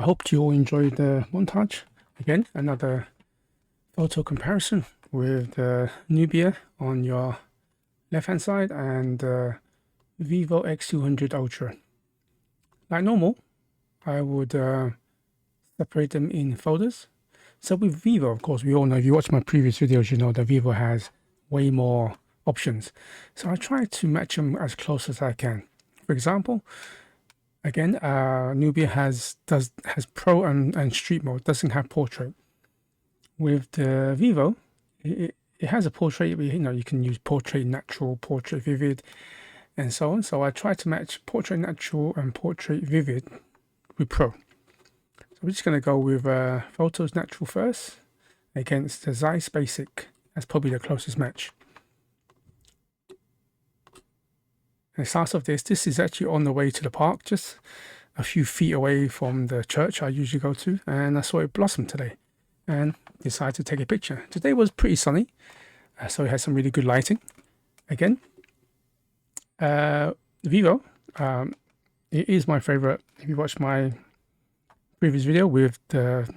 I hope you all enjoyed the montage. Again, another photo comparison with the Nubia on your left-hand side and the Vivo X200 Ultra. Like normal, I would separate them in folders. So with Vivo, of course, we all know, if you watch my previous videos, you know that Vivo has way more options. So I try to match them as close as I can. For example, again, Nubia has Pro and Street mode, doesn't have portrait. With the Vivo, it has a portrait, but you can use portrait natural, portrait vivid, and so on. So I try to match portrait natural and portrait vivid with Pro. So we're just going to go with photos natural first against the Zeiss Basic. That's probably the closest match. And it starts off this is actually on the way to the park, just a few feet away from the church I usually go to, and I saw it blossom today and decided to take a picture. Today was pretty sunny, so it had some really good lighting. Again, Vivo, it is my favorite. If you watch my previous video with the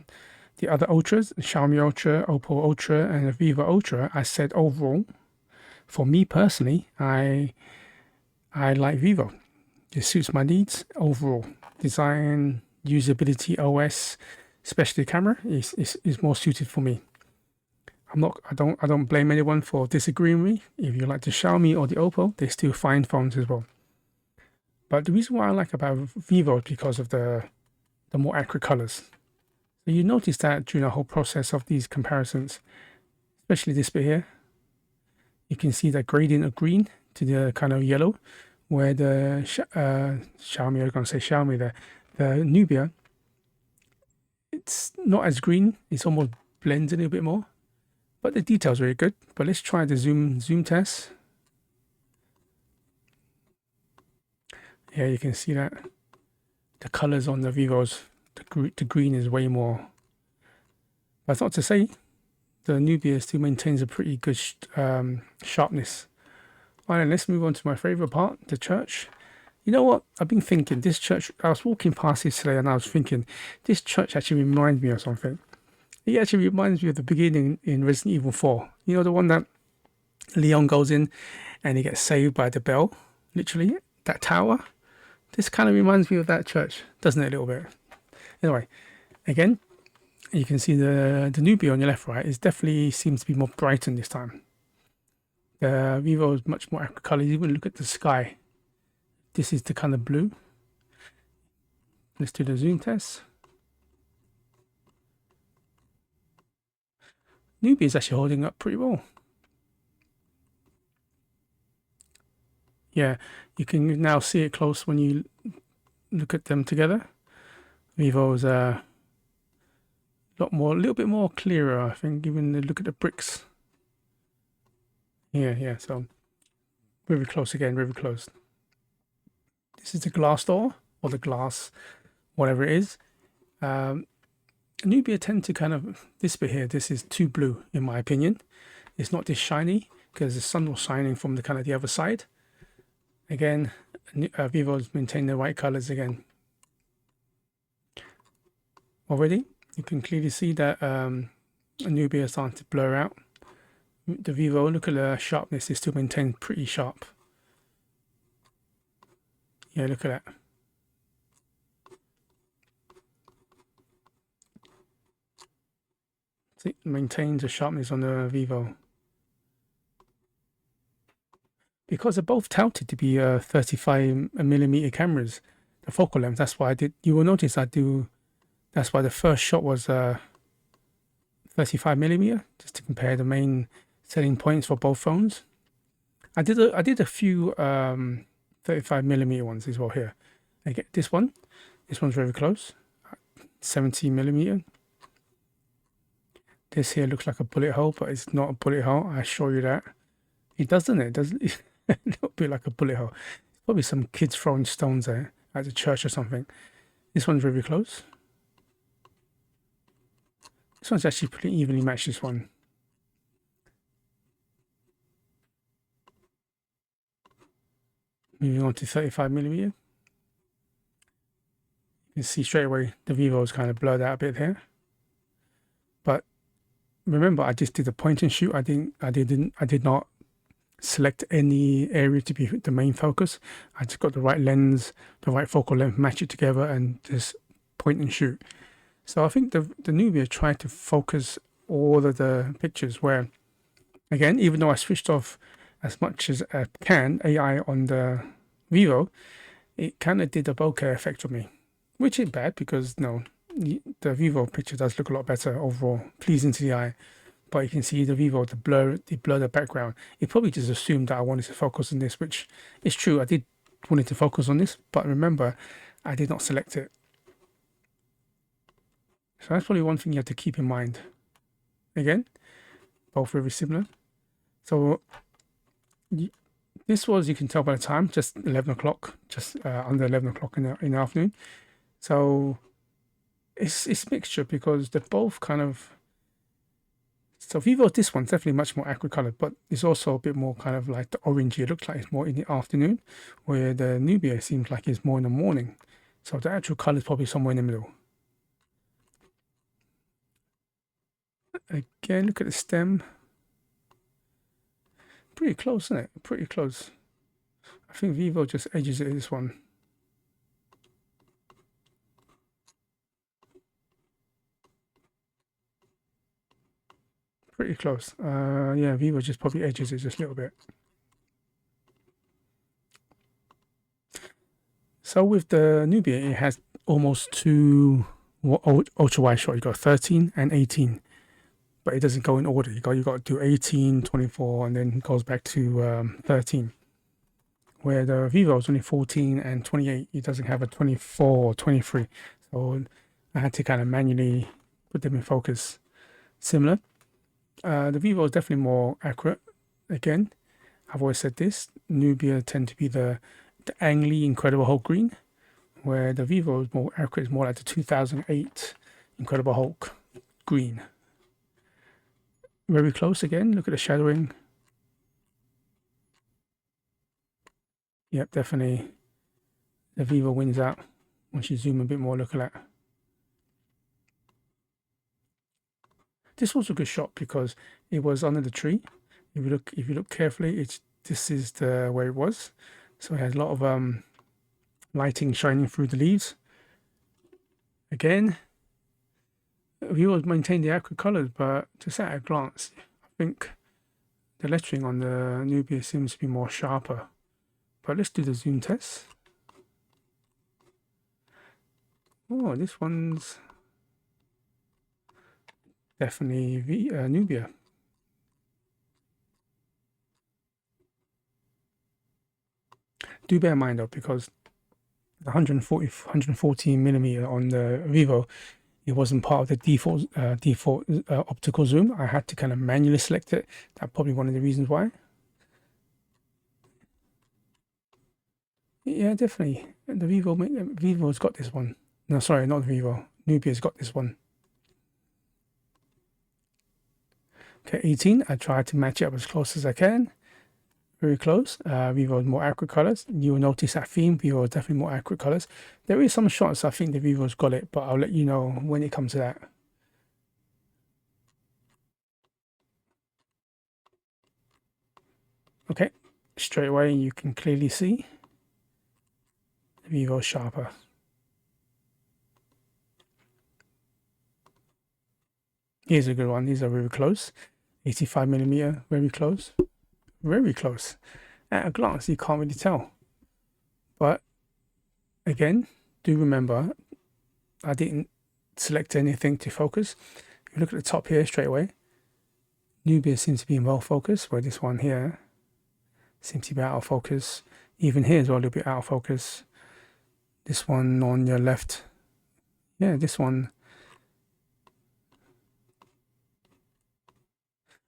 other Ultras, Xiaomi Ultra, Oppo Ultra, and the Vivo Ultra, I said overall, for me personally, I like Vivo. It suits my needs overall. Design, usability, OS, especially camera is more suited for me. I don't blame anyone for disagreeing with me. If you like the Xiaomi or the Oppo, they're still fine phones as well. But the reason why I like about Vivo is because of the more accurate colors. So you notice that during the whole process of these comparisons, especially this bit here, you can see that gradient of green to the kind of yellow, where the Xiaomi, I was going to say Xiaomi there, the Nubia, it's not as green, it's almost blends a little bit more, but the detail's very good. But let's try the zoom test. Yeah, you can see that the colors on the Vivos, the green is way more. That's not to say the Nubia still maintains a pretty good sharpness. All right, let's move on to my favorite part, the church. You know what? I've been thinking, this church, I was walking past this today and I was thinking, this church actually reminds me of something. It actually reminds me of the beginning in Resident Evil 4. You know, the one that Leon goes in and he gets saved by the bell, literally, that tower. This kind of reminds me of that church, doesn't it, a little bit? Anyway, again, you can see the Nubia on your left, right, it definitely seems to be more brightened this time. The Vivo is much more accurate colors. Even look at the sky. This is the kind of blue. Let's do the zoom test. Nubia is actually holding up pretty well. Yeah, you can now see it close when you look at them together. Vivo's a little bit more clearer, I think, even look at the bricks. Yeah, so very close again, very close. This is the glass door, or the glass, whatever it is. Nubia tend to kind of, this bit here, this is too blue in my opinion. It's not this shiny because the sun was shining from the kind of the other side. Again, Vivo's maintain the white colors again. Already, you can clearly see that Nubia is starting to blur out. The Vivo, look at the sharpness, is still maintained pretty sharp. Yeah, look at that. See, maintains the sharpness on the Vivo. Because they're both touted to be 35mm cameras, the focal length, that's why I did, you will notice that's why the first shot was 35mm, just to compare the main selling points for both phones. I did a few 35mm ones as well here. I get this one's very close, 70mm. This here looks like a bullet hole, but it's not a bullet hole, I assure you that. It doesn't it? Doesn't it? A little bit like a bullet hole. Probably some kids throwing stones there at the church or something. This one's very close. This one's actually pretty evenly matched, this one. Moving on to 35mm. You You see straight away the Vivo is kind of blurred out a bit here. But remember, I just did a point and shoot. I did not select any area to be the main focus. I just got the right lens, the right focal length, match it together, and just point and shoot. So I think the Nubia tried to focus all of the pictures where, again, even though I switched off as much as I can AI on the Vivo, it kind of did a bokeh effect for me, which is bad because the Vivo picture does look a lot better overall, pleasing to the eye. But you can see the Vivo, the blur the background. It probably just assumed that I wanted to focus on this, which is true. I did wanted to focus on this, but remember, I did not select it. So that's probably one thing you have to keep in mind. Again, both very similar. So this was, you can tell by the time, just 11 o'clock, just under 11 o'clock in the afternoon. So it's mixture because they're both kind of. So Vivo, this one's definitely much more accurate colored, but it's also a bit more kind of like the orangey. It looks like it's more in the afternoon, where the Nubia seems like it's more in the morning. So the actual color is probably somewhere in the middle. Again, look at the stem. Pretty close, isn't it? Pretty close. I think Vivo just edges it, this one. Pretty close. Yeah, Vivo just probably edges it just a little bit. So with the Nubia, it has almost two ultra wide shot. You got 13 and 18, but it doesn't go in order. You got to do 18, 24, and then it goes back to 13. Where the Vivo is only 14 and 28. It doesn't have a 24 or 23. So I had to kind of manually put them in focus. Similar. The Vivo is definitely more accurate. Again, I've always said this. Nubia tend to be the Ang Lee Incredible Hulk green, where the Vivo is more accurate. It's more like the 2008 Incredible Hulk green. Very close again. Look at the shadowing. Yep, definitely the Vivo wins out. Once you zoom a bit more, look at that. This was a good shot because it was under the tree. If you look carefully, this is where it was. So it has a lot of lighting shining through the leaves. Again, Vivo maintained the accurate colors, but just at a glance, I think the lettering on the Nubia seems to be more sharper. But let's do the zoom test. Oh, this one's definitely Nubia. Do bear in mind though, because the 114 millimeter on the Vivo, it wasn't part of the default optical zoom. I had to kind of manually select it. That's probably one of the reasons why. Yeah, definitely. The Vivo's got this one. No, sorry, not the Vivo. Nubia's got this one. Okay, 18. I tried to match it up as close as I can. Very close. Vivo has more accurate colors. You will notice that theme. Vivo has definitely more accurate colors. There is some shots I think the Vivo's got it, but I'll let you know when it comes to that. Okay, straight away you can clearly see the Vivo sharper. Here's a good one. These are very close. 85 millimeter, very close. Very close. At a glance, you can't really tell. But again, do remember, I didn't select anything to focus. If you look at the top here straight away, Nubia seems to be in well focus, where this one here seems to be out of focus. Even here as well, a little bit out of focus. This one on your left, yeah, this one.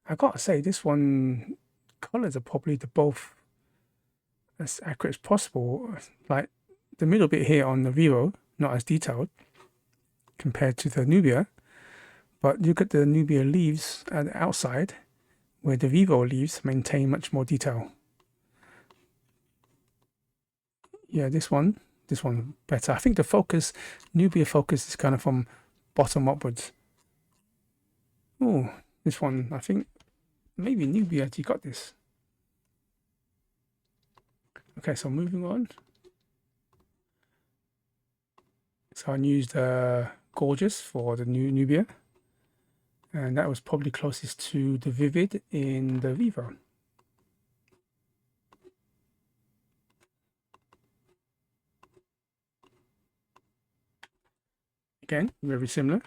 I gotta say, this one, colors are probably both as accurate as possible. Like the middle bit here on the Vivo, not as detailed compared to the Nubia, but look at the Nubia leaves at the outside, where the Vivo leaves maintain much more detail. Yeah, this one this one better. I think the focus, Nubia focus is kind of from bottom upwards. Oh, this one, I think maybe Nubia actually got this. Okay, so moving on. So I used Gorgeous for the new Nubia, and that was probably closest to the Vivid in the Vivo. Again, very similar.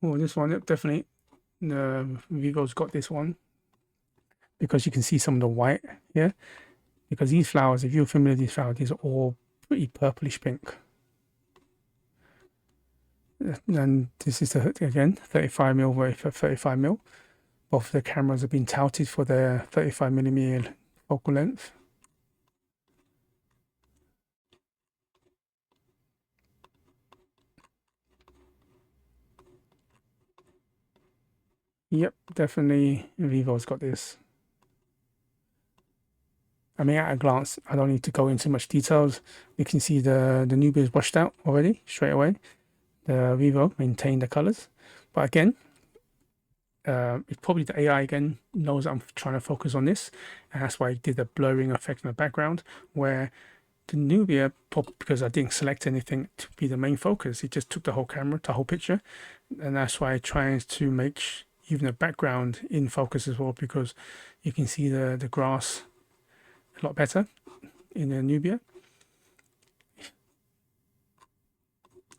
Oh, this one, definitely, the Vivo's got this one because you can see some of the white here. Because these flowers, if you're familiar with these flowers, these are all pretty purplish pink. And this is the, again, 35mm for 35mm. Both of the cameras have been touted for their 35mm focal length. Yep, definitely Vivo's got this. I mean, at a glance, I don't need to go into much details. You can see the Nubia is washed out already, straight away. The Vivo maintained the colors. But again, it's probably the AI again knows I'm trying to focus on this. And that's why it did a blurring effect in the background, where the Nubia, because I didn't select anything to be the main focus, it just took the whole camera, the whole picture. And that's why I try to make even the background in focus as well, because you can see the grass a lot better in the Nubia.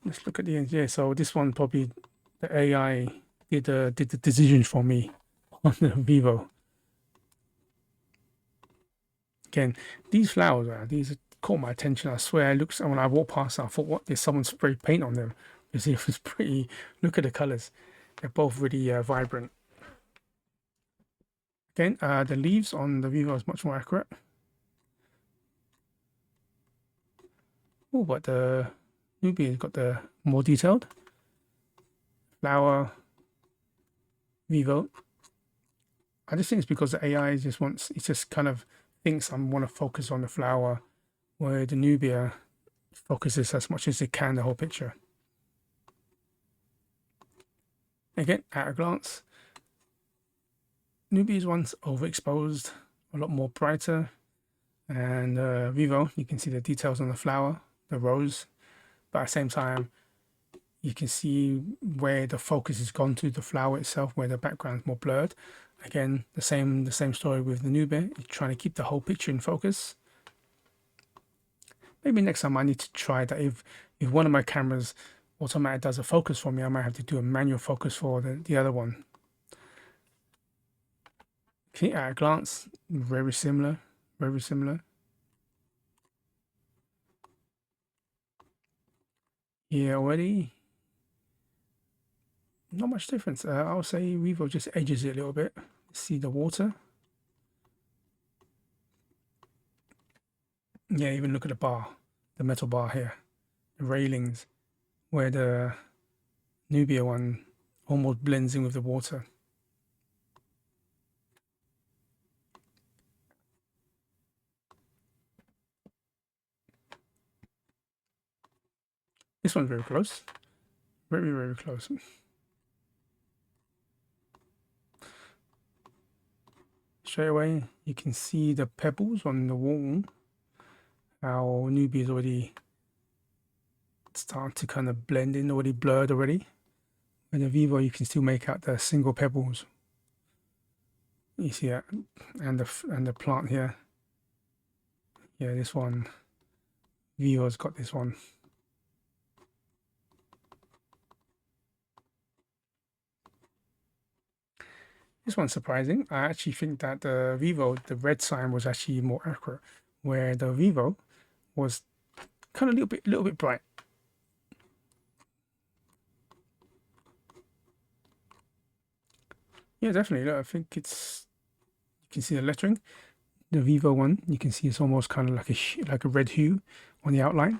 Let's look at the end. Yeah, so this one probably the AI did the decision for me on the Vivo. Again, these flowers, these caught my attention. I swear, when I walked past, I thought, what? There's someone sprayed paint on them. Because it was pretty. Look at the colors; they're both really vibrant. Again, the leaves on the Vivo is much more accurate. Oh, but the Nubia has got the more detailed flower Vivo. I just think it's because the AI just wants, it just kind of thinks I want to focus on the flower, where the Nubia focuses as much as it can the whole picture. Again, at a glance, Nubia's one's overexposed, a lot more brighter, and Vivo, you can see the details on the flower, the rose, but at the same time, you can see where the focus has gone to the flower itself, where the background's more blurred. Again, the same story with the Nubia. You're trying to keep the whole picture in focus. Maybe next time I need to try that. If one of my cameras automatically does a focus for me, I might have to do a manual focus for the other one. Okay, at a glance, very similar, very similar. Here already, not much difference. I'll say Vivo just edges it a little bit. See the water. Yeah, even look at the bar, the metal bar here, the railings, where the Nubia one almost blends in with the water. This one's very close, very, very close. Straight away, you can see the pebbles on the wall. How Nubia is already starting to kind of blend in, already blurred already. With the Vivo, you can still make out the single pebbles. You see that, and the plant here. Yeah, this one. Vivo's got this one. This one's surprising. I actually think that the Vivo, the red sign was actually more accurate, where the Vivo was kind of a little bit bright. Yeah, definitely. Look, I think it's, you can see the lettering. The Vivo one, you can see it's almost kind of like a red hue on the outline,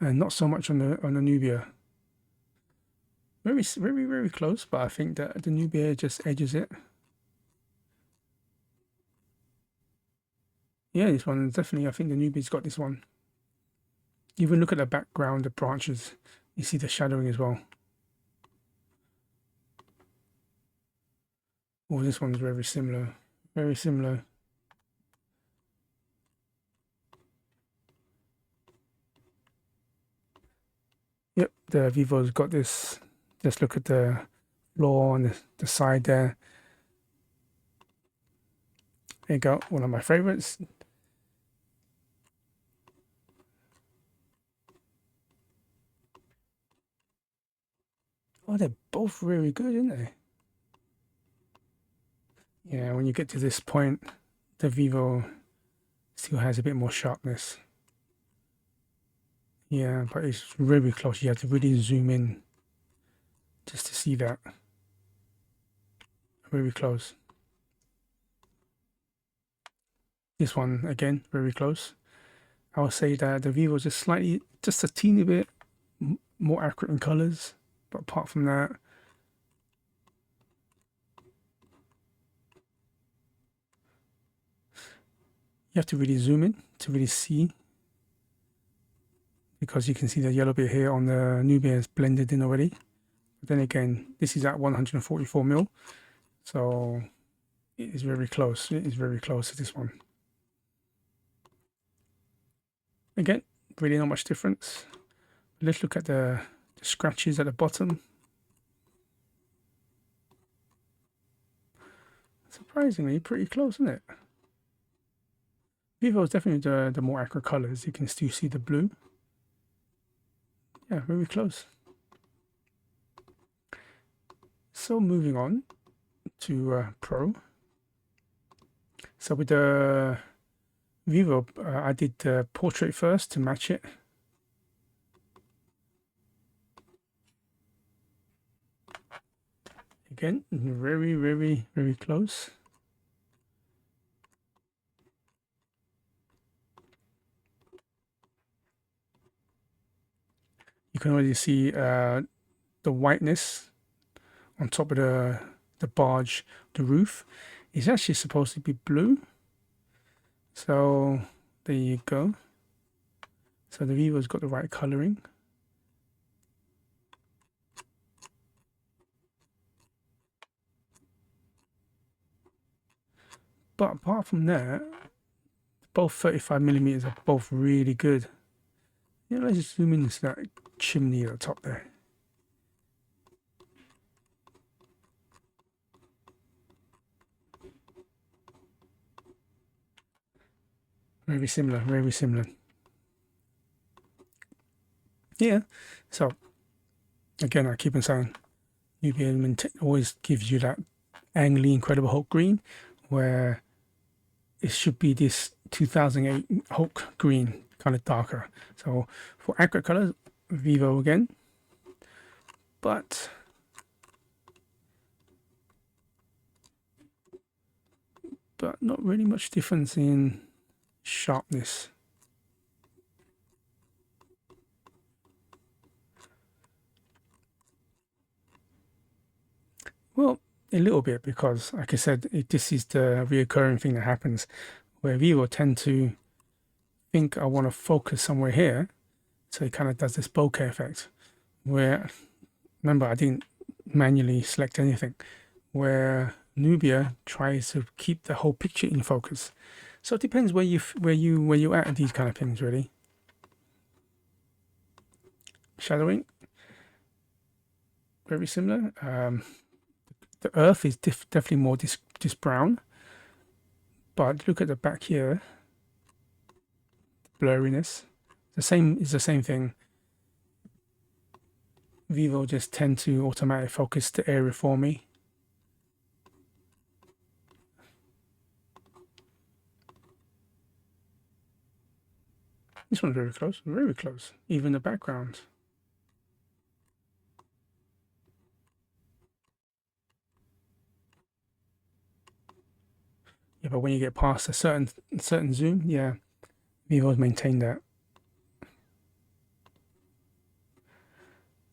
and not so much on the Nubia. very close, but I think that the Nubia just edges it. Yeah, this one definitely. I think the Nubia's got this one. Even look at the background, the branches. You see the shadowing as well. Oh, this one's very similar. Very similar. Yep, the Vivo's got this. Just look at the floor on the side there. There you go, one of my favorites. Oh, they're both really good, aren't they? Yeah, when you get to this point, the Vivo still has a bit more sharpness. Yeah, but it's really close. You have to really zoom in just to see that. Very close. This one, again, very close. I would say that the Vivo is just a teeny bit more accurate in colors. But apart from that, you have to really zoom in to really see, because you can see the yellow bit here on the Nubia is blended in already. But then again, this is at 144mm, so it is very close. It is very close to this one. Again, really not much difference. Let's look at the scratches at the bottom. Surprisingly, pretty close, isn't it? Vivo is definitely the more accurate colors. You can still see the blue. Yeah, very close. So moving on to Pro. So with the Vivo, I did the portrait first to match it. Again, very close. You can already see the whiteness on top of the barge, the roof. It's actually supposed to be blue. So there you go. So the Vivo's got the right coloring. But apart from that, both 35mm are both really good. Yeah, let's just zoom into that chimney at the top there. Very similar, very similar. Yeah, so again, I keep on saying, Nubia always gives you that angly Incredible Hulk green, where it should be this 2008 Hulk green, kind of darker. So for accurate colors, Vivo again, but not really much difference in sharpness. Well, a little bit, because like I said, this is the reoccurring thing that happens, where Vivo tend to think I want to focus somewhere here, so it kind of does this bokeh effect, where, remember, I didn't manually select anything, where Nubia tries to keep the whole picture in focus. So it depends where you're at these kind of things, really. Shadowing, very similar. The earth is definitely more this brown, but look at the back here, blurriness. The same is the same thing. Vivo just tend to automatically focus the area for me. This one's very close. Even the background. Yeah, but when you get past a certain zoom, yeah, Vivo's maintained that.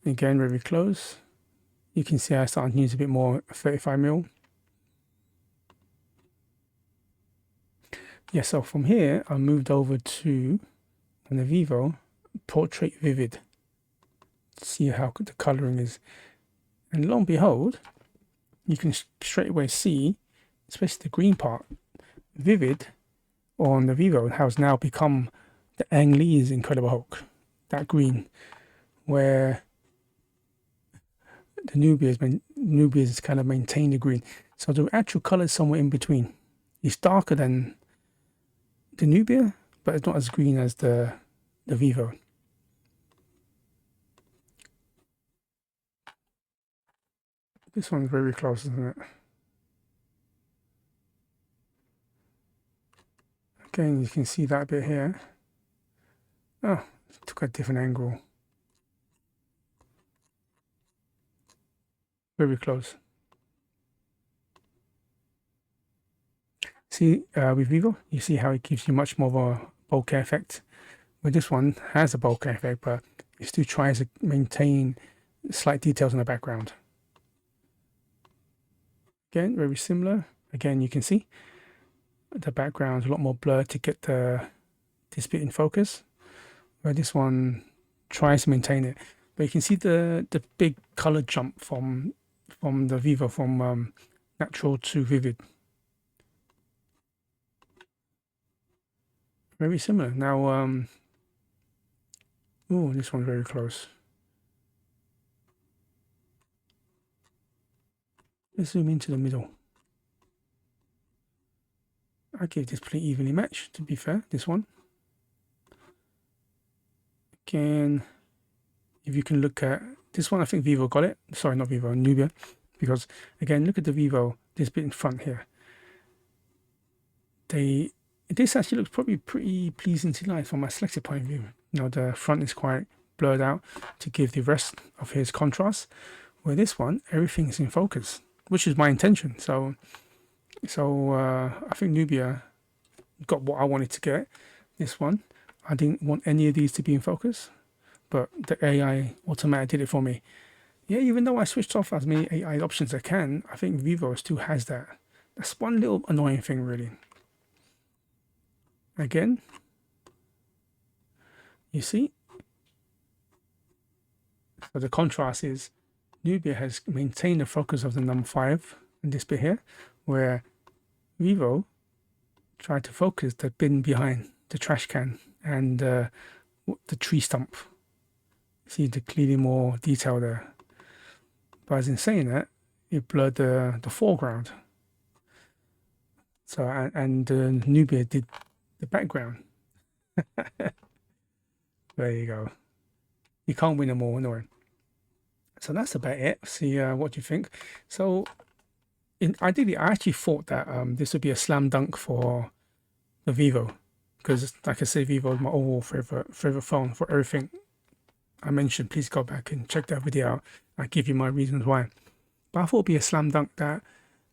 Again, very close. you can see I started to use a bit more 35mm. Yeah, so from here I moved over to on the Vivo Portrait Vivid. See how the coloring is, and lo and behold, you can straight away see, especially the green part, Vivid on the Vivo has now become the Ang Lee's Incredible Hulk, that green, where the Nubia has kind of maintained the green. So the actual color is somewhere in between. It's darker than the Nubia, but it's not as green as the Vivo. This one's very close, isn't it? Again, you can see that bit here. Oh, took a different angle. Very close. See, with Vivo, you see how it gives you much more of a bokeh effect. Where this one has a bokeh effect, but it still tries to maintain slight details in the background. Again, very similar. Again, you can see the background is a lot more blurred to get this bit in focus, where this one tries to maintain it. But you can see the big color jump from the Vivo, from natural to vivid. Very similar. Now, oh, this one's very close. Let's zoom into the middle. I give this pretty evenly matched, to be fair, this one. Again, if you can look at this one, I think Vivo got it. Sorry, not Vivo, Nubia. Because, again, look at the Vivo, this bit in front here. This actually looks probably pretty pleasing to light from my selected point of view. You know, the front is quite blurred out to give the rest of his contrast. Where this one, everything is in focus, which is my intention. So I think Nubia got what I wanted to get. This one, I didn't want any of these to be in focus, but the AI automatic did it for me. Yeah, even though I switched off as many AI options as I can, I think Vivo still has that. That's one little annoying thing, really. Again, you see, so the contrast is Nubia has maintained the focus of the number 5 in this bit here, where Vivo tried to focus the bin behind, the trash can, and the tree stump. See the clearly more detail there. But as in saying that, it blurred the foreground. So and Nubia did the background. There you go. You can't win them all, anyway. So that's about it. See what you think. So ideally, I actually thought that this would be a slam dunk for the Vivo, because like I say, Vivo is my overall favorite phone for everything I mentioned. Please go back and check that video out. I give you my reasons why. But I thought it'd be a slam dunk that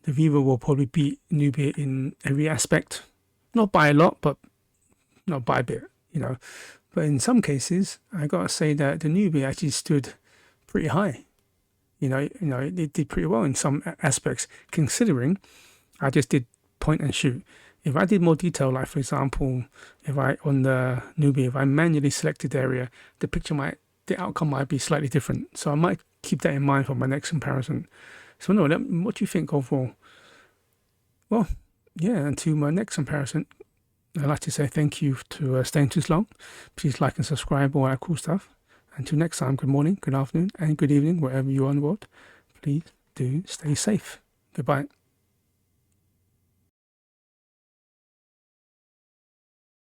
the Vivo will probably beat Nubia in every aspect. Not by a lot, but not by a bit, you know. But in some cases, I gotta say that the Nubia actually stood pretty high. You know, it did pretty well in some aspects, considering I just did point and shoot. If I did more detail, like for example, if I on the Nubia, if I manually selected the area, the outcome might be slightly different. So I might keep that in mind for my next comparison. So no, what do you think overall? Well, yeah, until my next comparison, I'd like to say thank you to staying too long. Please like and subscribe, all that cool stuff. Until next time, good morning, good afternoon, and good evening, wherever you are in the world. Please do stay safe. Goodbye.